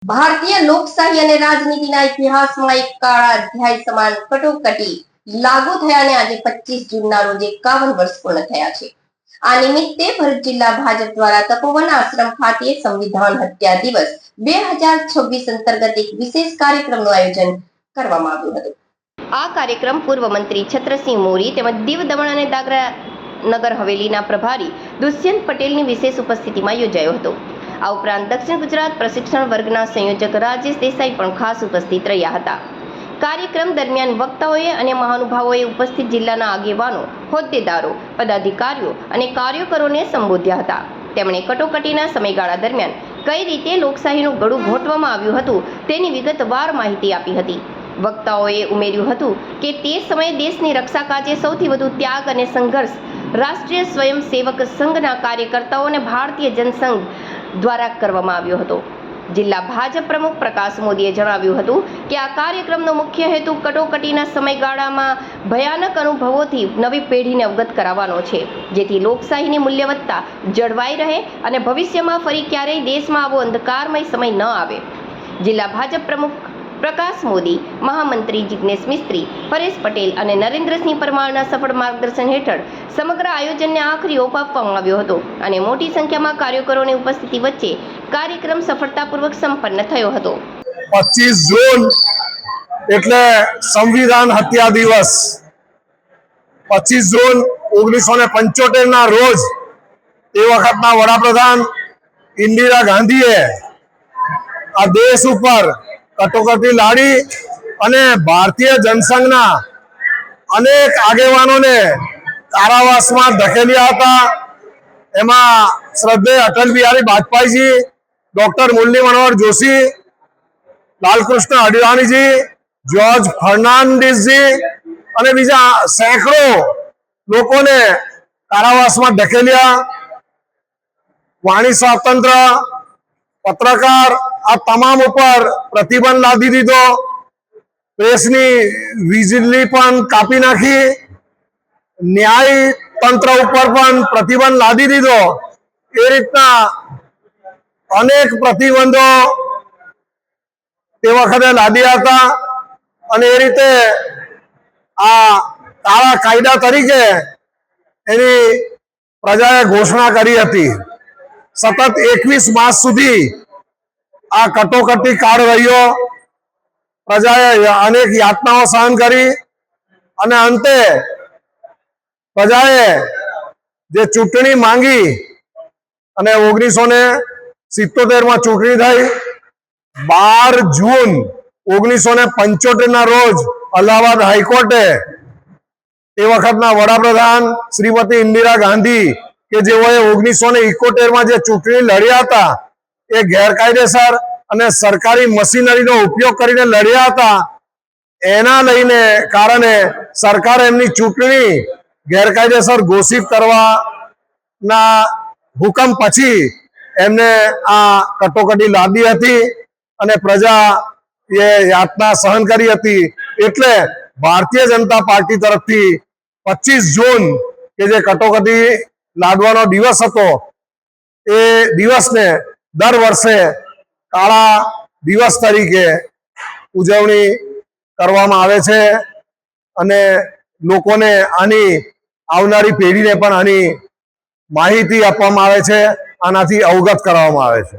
ભારતીય લોકશાહી અને રાજનીતિના ઇતિહાસમાં એક કાળા અધ્યાય સમાન કટોકટી લાગુ થયાને આજે 25 જૂનના રોજ 51 વર્ષ પૂર્ણ થયા છે। આ નિમિત્તે ભરૂચ જિલ્લા ભાજપ દ્વારા તપોવન આશ્રમ ખાતે સંવિધાન હત્યા દિવસ 2026 અંતર્ગત એક વિશેષ કાર્યક્રમનું આયોજન કરવામાં આવ્યું હતું। આ કાર્યક્રમ પૂર્વ મંત્રી છત્રસિંહ મોરી તેમજ દીવ દમણ અને દાદરા નગર હવેલીના પ્રભારી દુષ્યંત પટેલની વિશેષ ઉપસ્થિતિમાં યોજાયો હતો। આ ઉપરાંત દક્ષિણ ગુજરાત પ્રશિક્ષણ વર્ગના સંયોજક રાજેશ દેસાઈ પણ ખાસ ઉપસ્થિત રહ્યા હતા। કાર્યક્રમ દરમિયાન વક્તાઓએ અને મહાનુભાવોએ ઉપસ્થિત જિલ્લાના આગેવાનો, હોદ્દેદારો, પદાધિકારીઓ અને કાર્યકરોને સંબોધ્યા હતા। તેમણે કટોકટીના સમયગાળા દરમિયાન કઈ રીતે લોકશાહીનું ગળું ઘોંટવામાં આવ્યું હતું તેની વિગતવાર માહિતી આપી હતી। વક્તાઓએ ઉમેર્યું હતું કે તે સમયે દેશની રક્ષા કાજે સૌથી વધુ ત્યાગ અને સંઘર્ષ રાષ્ટ્રીય સ્વયંસેવક સંઘના કાર્યકર્તાઓ અને ભારતીય જનસંઘ દ્વારા કરવામાં આવ્યો હતો। જિલ્લા ભાજપ પ્રમુખ પ્રકાશ મોદીએ જણાવ્યું હતું કે આ કાર્યક્રમનો મુખ્ય હેતુ કટોકટીના સમયગાળામાં ભયાનક અનુભવોથી નવી પેઢીને અવગત કરાવવાનો છે, જેથી લોકશાહીની મૂલ્યવત્તા જળવાઈ રહે અને ભવિષ્યમાં ફરી ક્યારેય દેશમાં આવો અંધકારમય સમય ન આવે। જિલ્લા ભાજપ પ્રમુખ પ્રકાશ મોદી, મહામંત્રી જિગ્નેશ મિસ્ત્રી, પરેશ પટેલ અને નરેન્દ્રસિંહ પરમારના સફળ માર્ગદર્શન હેઠળ સમગ્ર આયોજનને આખરી ઓપ આપવામાં આવ્યો હતો અને મોટી સંખ્યામાં કાર્યકરોની ઉપસ્થિતિ વચ્ચે કાર્યક્રમ સફળતાપૂર્વક સંપન્ન થયો હતો। 25 જૂન એટલે સંવિધાન હત્યા દિવસ। 25 જૂન 1975 ના રોજ એ વખતના વડાપ્રધાન ઇન્દિરા ગાંધીએ આ દેશ ઉપર કટોકટી લાડી અને ભારતીય જનસંઘના અનેક આગેવાનોને કારાવાસમાં ધકેલ્યા હતા। એમાં શ્રદ્ધેય અટલ બિહારી વાજપેયીજી, ડોક્ટર મુરલી મનોહર જોશી, લાલકૃષ્ણ અડવાણીજી, જ્યોર્જ ફર્નાન્ડીસજી અને બીજા સેંકડો લોકોને કારાવાસમાં ધકેલ્યા। વાણી સ્વાતંત્ર્ય, પત્રકાર આ તમામ ઉપર પ્રતિબંધ લાદી દીધો। પ્રેસની વીજળી પણ કાપી નાખી। ન્યાય તંત્ર ઉપર પણ પ્રતિબંધ લાદી દીધો। એ રીતના અનેક પ્રતિબંધો તે વખતે લાદ્યા હતા અને એ રીતે આ કાળા કાયદા તરીકે એની પ્રજાએ ઘોષણા કરી હતી। સતત 21 માસ સુધી આ કટોકટી કાળ રહ્યો। પ્રજાએ અનેક યાતનાઓ સહન કરી અને અંતે પ્રજાએ જે ચૂંટણી માંગી અને 1977માં ચૂંટણી થઈ। 12 જૂન 1975 ના રોજ અલ્હાબાદ હાઈકોર્ટે એ વખતના વડાપ્રધાન શ્રીમતી ઇન્દિરા ગાંધી કે જેઓએ 1971માં જે ચૂંટણી લડ્યા હતા એ ગેરકાયદેસર અને સરકારી મશીનરીનો ઉપયોગ કરીને લડ્યા હતા, એના લઈને કારણે સરકારે એમની ચૂંટણી ગેરકાયદેસર ઘોષિત કરવાના હુકમ પછી એમને આ કટોકટી લાદી હતી અને પ્રજા એ યાતના સહન કરી હતી। એટલે ભારતીય જનતા પાર્ટી તરફથી 25 જૂન કે જે કટોકટી લાદવાનો દિવસ હતો એ દિવસને દર વર્ષે કાળા દિવસ તરીકે ઉજવણી કરવામાં આવે છે અને લોકોને આની આવનારી પેઢીને પણ આની માહિતી આપવામાં આવે છે, આનાથી અવગત કરવામાં આવે છે।